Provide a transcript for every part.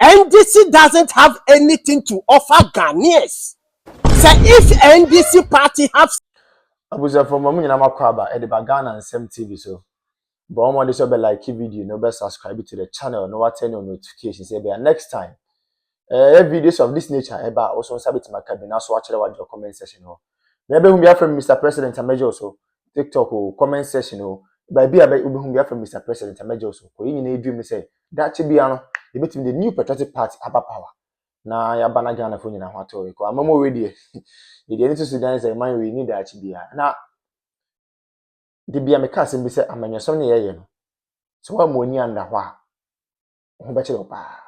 NDC doesn't have anything to offer Ghanaians. So if NDC party have abuza from mamu nyina makwaba e de Ghana and Sem TV so but omo dey so be like video no be subscribe to the channel no what turn on notifications say be next time videos of this nature eba also sabit makabina so watch the comment section ho maybe whom be from Mr. President Amejo so TikTok or comment section ho by be whom be from Mr. President Amejo so ko yin na edwum say that bia no e betim the new patriotic party aba power na ya bana Ghana fo nyina ho ato ko amamo we dey the need to Sudan say man we need that bia na the bia me ka sem bi say amanyasom ne ye no so wa mo ni anda ho a ho be chiro pa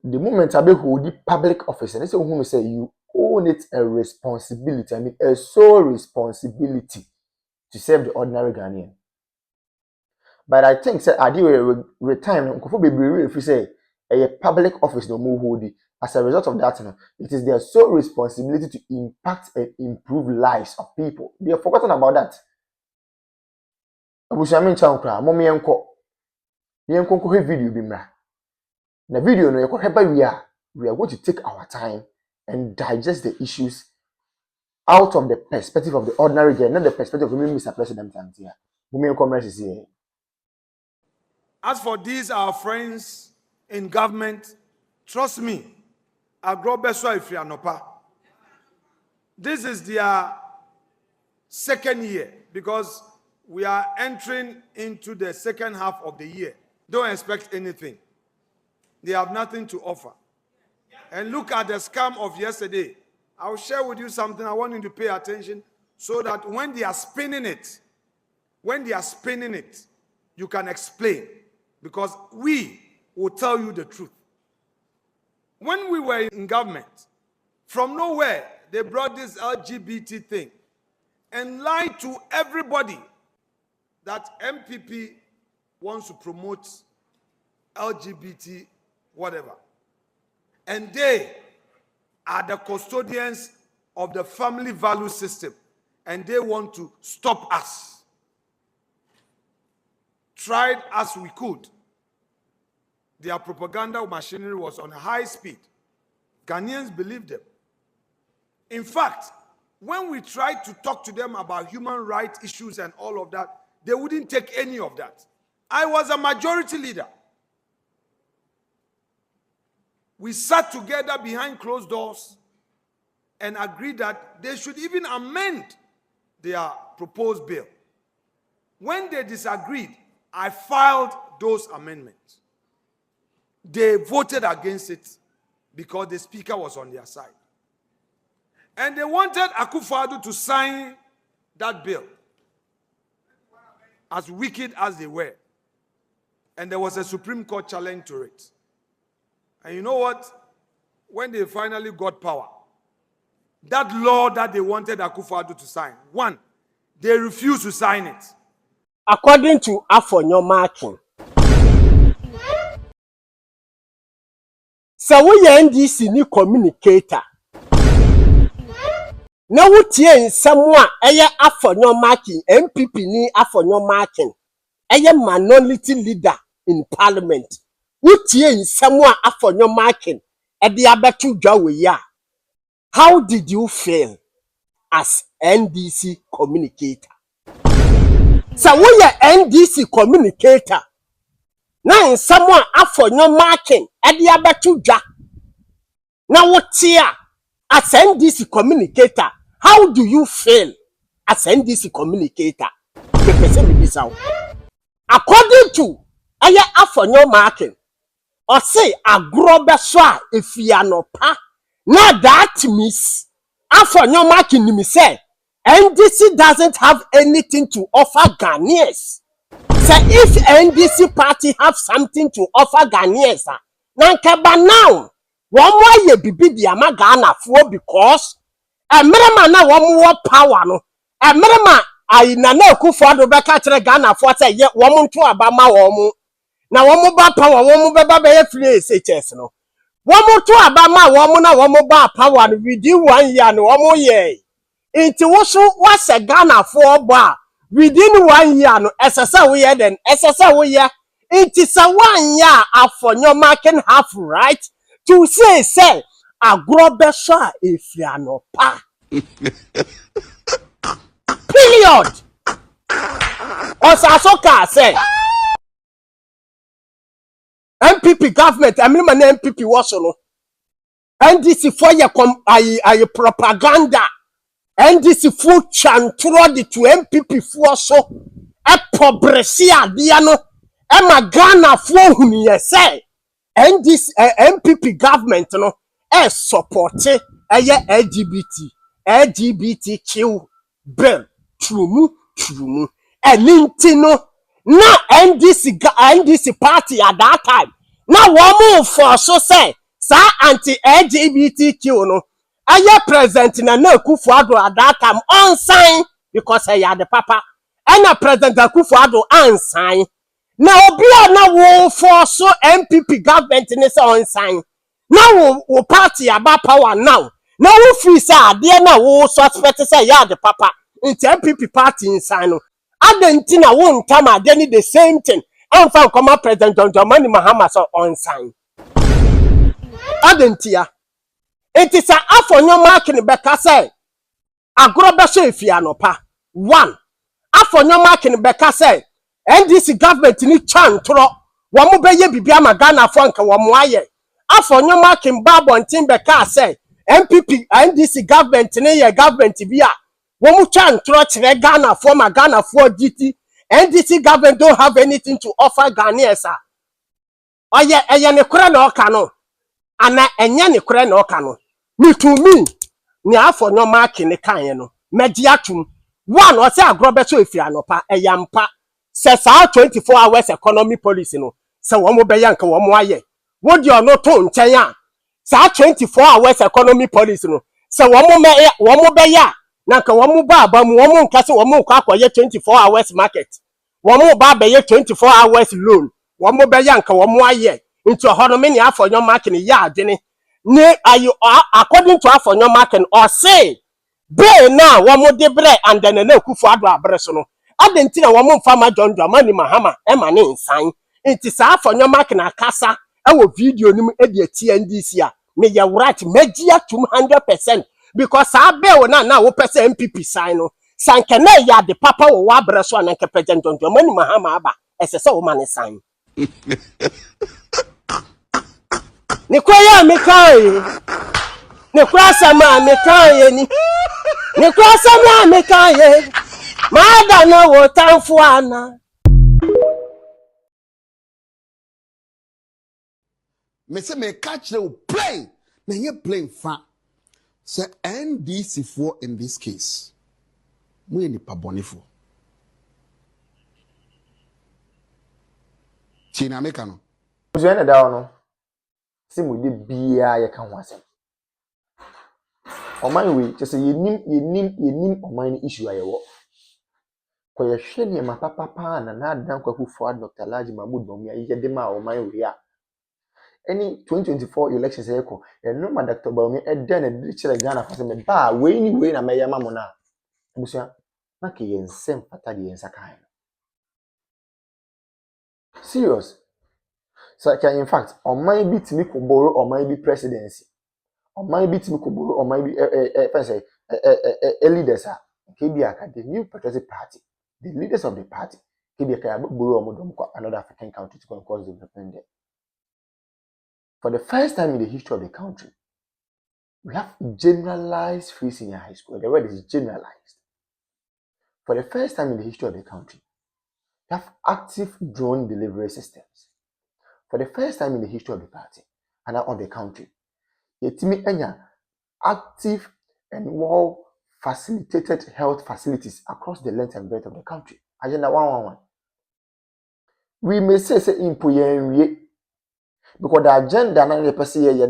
the moment I be hold the public office and say who say you own it a responsibility, I mean a sole responsibility to serve the ordinary Ghanaian. But I think say I do retirement nkofo bebree if you say a public office no more hold it. As a result of that, it is their sole responsibility to impact and improve lives of people. They have forgotten about that. Abushami chankra momi enko video bi mra. Na video no we are going to take our time and digest the issues out of the perspective of the ordinary guy, not the perspective of Mr. President here. As for these our friends in government, trust me, this is their second year because we are entering into the second half of the year. Don't expect anything. They have nothing to offer. And look at the scam of yesterday. I'll share with you something. I want you to pay attention so that when they are spinning it, you can explain. Because we will tell you the truth. When we were in government, from nowhere, they brought this LGBT thing and lied to everybody that MPP wants to promote LGBT whatever. And they are the custodians of the family value system. And they want to stop us. Tried as we could. Their propaganda machinery was on high speed. Ghanaians believed them. In fact, when we tried to talk to them about human rights issues and all of that, they wouldn't take any of that. I was a majority leader. We sat together behind closed doors and agreed that they should even amend their proposed bill. When they disagreed, I filed those amendments. They voted against it because the speaker was on their side. And they wanted Akufo-Addo to sign that bill, as wicked as they were. And there was a Supreme Court challenge to it. And you know what? When they finally got power, that law that they wanted Akufo-Addo to sign, one, they refused to sign it. According to F00lish NDC C0mmunicat0rs. Now what ye someone aya F00lish MPP ni F00lish aya minority leader in parliament. What someone F00lish at the abetu jawe. How did you feel as NDC communicator? So we are NDC communicator. Now someone F00lish at the abetu ja. Now what here as NDC communicator? How do you feel as NDC communicator? According to aya F00lish. Or say a grobeswa if you are no pa. Now that means F00lish me say NDC doesn't have anything to offer Ghanaians. So if NDC party have something to offer Ghanaians, now one more ye bibi di ama Ghana for because a merema na one more power no. A merema I na Akufo-Addo beka kire Ghana for say ye woman to abama woman. Na woman ba power woman beba be free SHS no. Woman to abama woman na woman ba power within 1 year no woman ye. Inti what's a Ghana for bar within 1 year no SSA we then SSA we It is a 1 year after your marking have right to say, a grobesha if you are no pa. Period. Osasoka say MPP government, I mean my MPP was no. NDC for your propaganda. NDC for chantro the to MPP for so a pobrecia diano. Emma Ghana for whom you say. NDC MPP government no support LGBTQ bill true. Elintino na NDC party at that time. Now one move for so say anti-LGBTQ no. Aye president na Kufuado at that time on sign because I had the papa. And a president Kufuado on sign. Now obia na wo for so MPP government in this on sign. Now wo party about power now. Now wo free say there na wo suspect say ya the papa. Into MPP party in sign. Adentina won't time again the same thing. And found common president John Dramani Mahama so on sign. Adentia. It is a half on your mark in the back say. A grobesha if you are no pa. 1. Half on your mark in the back say. NDC government ni chantro. Wamu beye bibia magana franka wamuaye. Half on your mark in Babo and Timbeka say. MPP NDC government ni ye government biya. Wamu chantro chire Ghana for my Ghana for GT. NDC government don't have anything to offer Ghanaians. Oye ne kura na oka no. Ana enye ne kura na oka no. Me to me. Ni afọ no mark ni kan no. Mediatum. 1 or say agrobeso if you anopa eyampa. Se sa 24 hours economy policy no. Se wo mo beya nka wo mo aye. Wo di ono to nchen ya. Sa 24 hours economy policy no. Se wo mo beya na nka wo mo ba mu wo mo nka se wo mo kwa akoye 24 hours market. Wo mo ba beye 24 hours loan. Wo mo beya nka wo mo aye. Into hono me ni afọ no mark ni ya adene. Ne ayo according to afọ no mark or say be na wo mo de bre and then na Kufuado abreso no. Adentina wo mo mfa ma John Dramani Mahama e ma ne nsan. Enti sa afọ no mark na kasa e wo video nim e de TNDC a me ya right megia 200% because sa be wo na wo pese MPP sign no. Sanke na ya de papa wo abreso na nke President John Dramani Mahama aba ese se wo ma ne sign. Ni kwaya me kai. Ni kwasa ma me kai ni. Ni kwasa ma me kai. Ma da na wo tanfu ana. Me say me catch the play. Me ye playing fa. Say NDC for in this case. We ni pa bonifo. China meka no. Oje na da no. Si mu de bia ye kan ho asem. Oman we just say yenim oman ni issue ayewo. Ko ye hwe ne ma papa na adan kwaku for Dr. Laji Mahmood Bawumia ye de ma oman we a. Any 2024 elections eko no ma Dr. Bawumia e den na chere Ghana for say me ba we ni we na me yama mo na. Busia na ke ye nsem pata de yensa kan. Serious. So in fact, on my bit me could borrow or my be presidency. On my bit me could borrow or my be leaders are KBA, the new patriotic party, the leaders of the party, KBA borrow another African country to cause development there. For the first time in the history of the country, we have generalized free senior high school. The word is generalized. For the first time in the history of the country, we have active drone delivery systems. For the first time in the history of the party and of the country, yetimi enya active and well facilitated health facilities across the length and breadth of the country. Agenda 111. We may say impoyen because the agenda na the person here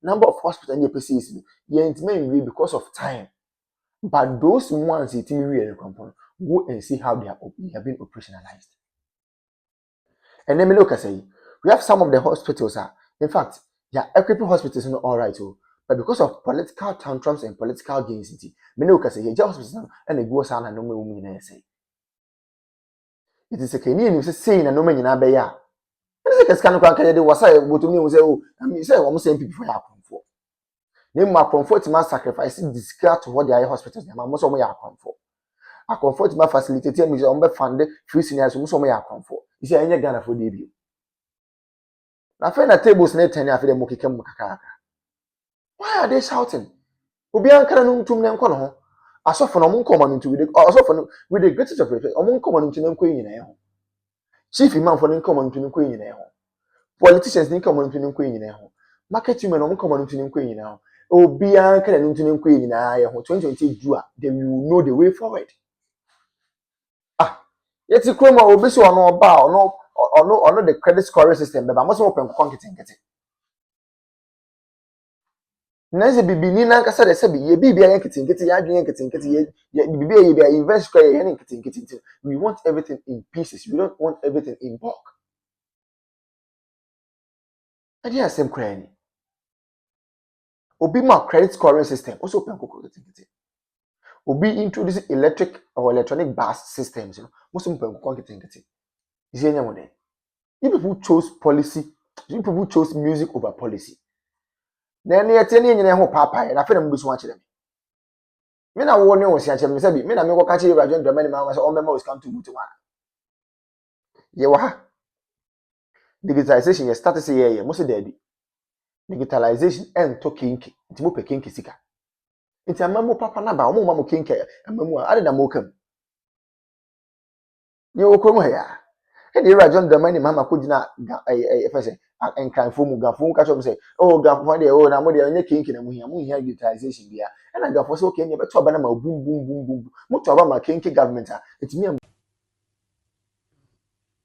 number of hospitals and the person is intimate because of time. But those ones yetimi go and see how they have been operationalized. And then me look at say we have some of the hospitals in fact, equipping hospitals not all right, but because of political tantrums and political gains, many can say hospitals and they go on and no me say. It is a Canadian saying and no man in Abaya. Ese keska no kwanka yede wasa botumi wo say oh I mean say wo say people for yakonfo ne ma comfort ma sacrifice discard to what they are hospitals na ma so mo yakonfo a comfort ma facilitate me say on be fund free seniors so mo yakonfo isi enye Ghana for dey bi na fe na tables na ten afi dem okeke mu kakaka. Why are they shouting? Obi ankara no ntum ne nko no ho asofo no mo nko ma ntu asofo no with the greatest of respect omo nko ma ntu ne nko nyina e ho chief imam for ne nko ma ntu ne nko nyina e ho politicians ne nko ma ntu ne nko nyina e ho market women omo nko ma ntu ne nko nyina e ho obi ankara ntu ne nko nyina e ho 2020 do then you will know the way forward. Yeti kroma obi so ono ba ono the credit scoring system be ba mo so open konketenkete Nese bibini na nkasa de se bi ye bibia yanketenkete ya adwen yanketenkete ye bibia ye bia invest kwa ye yanketenkete. We want everything in pieces. We don't want everything in bulk. Adi asem kwa ni obi ma credit scoring system also open konketenkete. Obi introduce electric or electronic bus systems, you know, most open konketenkete. Is enya mo den. You people chose policy, you people chose music over policy. Na ne yete ne nyine ho papa na fe na mbusu wa kire me na wo ne wo sia kire me se bi me na me ko ka kire radio ndramani ma so o mema was come to mutu wa ye wa ha digitalization ye start say ye mo se daddy digitalization en to kinki nti mo pe kinki sika nti amamu papa na ba o mo ma mo kinki amamu a ade na mo kam ye wo ko mo ya e de radio ndramani ma ko gina e say enkanfo mu gafo ka cho say oh gafo de oh na mo de onye kinki na mu hia digitalization bia e na gafo so okay ne beto aba na ma bum bum bum bum mo to aba ma kinki government a etimi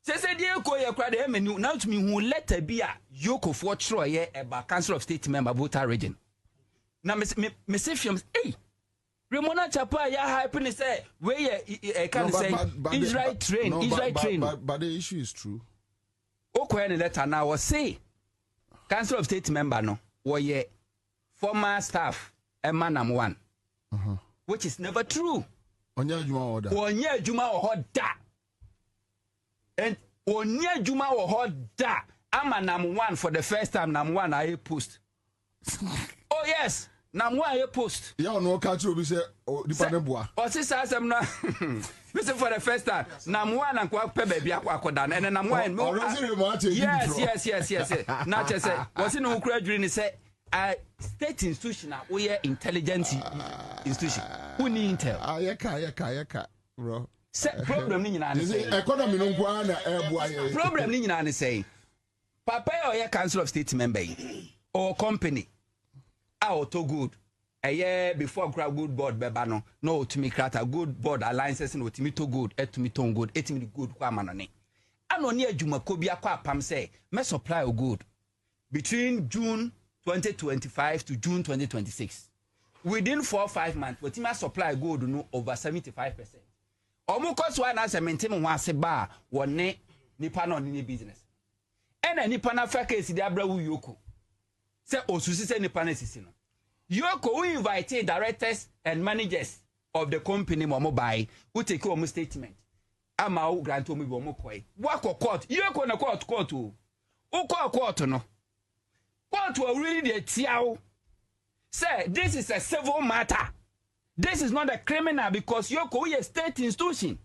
Sese die ko ye kwa de menu now to me who letter be a yoko for tro ye about council of state member voter region na me say films Remona Chapa ya happen say where ye can say Israel train but the issue is true. Okwa any letter now was say council of state member no ye former staff emanam one which is never true. Onya juma order. And Onya Juma or hot da. I'm a number one for the first time. Number one, I post. Oh, yes. Number one, I post. Yeah, no catch you. We say, oh, the paneboa. Or sister, I'm not. Listen for the first time. Number one, and quack baby, aquadan. And then I'm one. Yes. Not just say, what's in Ukraine? Say, state institution, we are intelligence institution. Who need intel? Ayaka, bro. Problem ni nyina say economy no kwa na eboa problem ni nyina say papa or council of state member or company to good before grab good board beba no to me create a good board alliances no to me to good to me to good etimi good kwa manone anoni adwuma ko bia kwa pam say me supply o good between June 2025 to June 2026 within 4 or 5 months what me supply good no over 75%. Omo koso na se maintain ho ase ba wone nipa na oni business ena nipa na fa case di abra wu yoko se osusi se nipa na sisi no yoko we invite directors and managers of the company mo buy who take your statement ama o grant o mo bi mo koi wako court yoko na court o court no court will really dey tiawo say this is a civil matter. This is not a criminal because you're a state institution.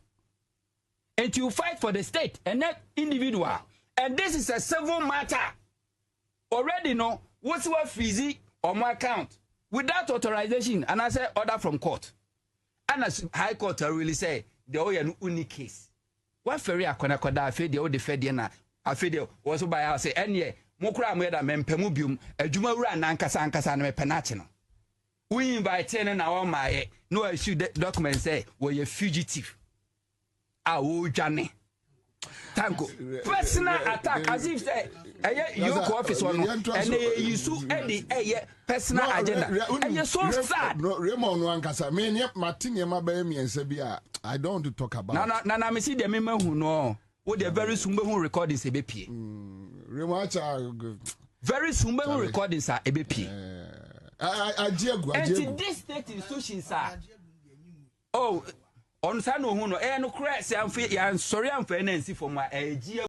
And you fight for the state and not individual. And this is a civil matter. Already know what's what fee on my account without authorization. And I say order from court. And as High Court really say the unique case. What ferry akona koda afi the old fediana afi the was by I say any mokra mweda mempemubium adwuma wura na ankasa na mepenache no. We invite ten na one my no issue document say we a fugitive. Jane. Tango. Personal attack as if say your office one and they use any personal agenda. And you're so sad. No, Raymond Wankasa, me Martin Yamabemi and Sabia. I don't want to talk about. No, me see the member who know what the very soon who recordings a BP. Very soon who recordings are a BP. And this state institutions are on Sano Huno, and no crash, and sorry, I'm fair and see for my AG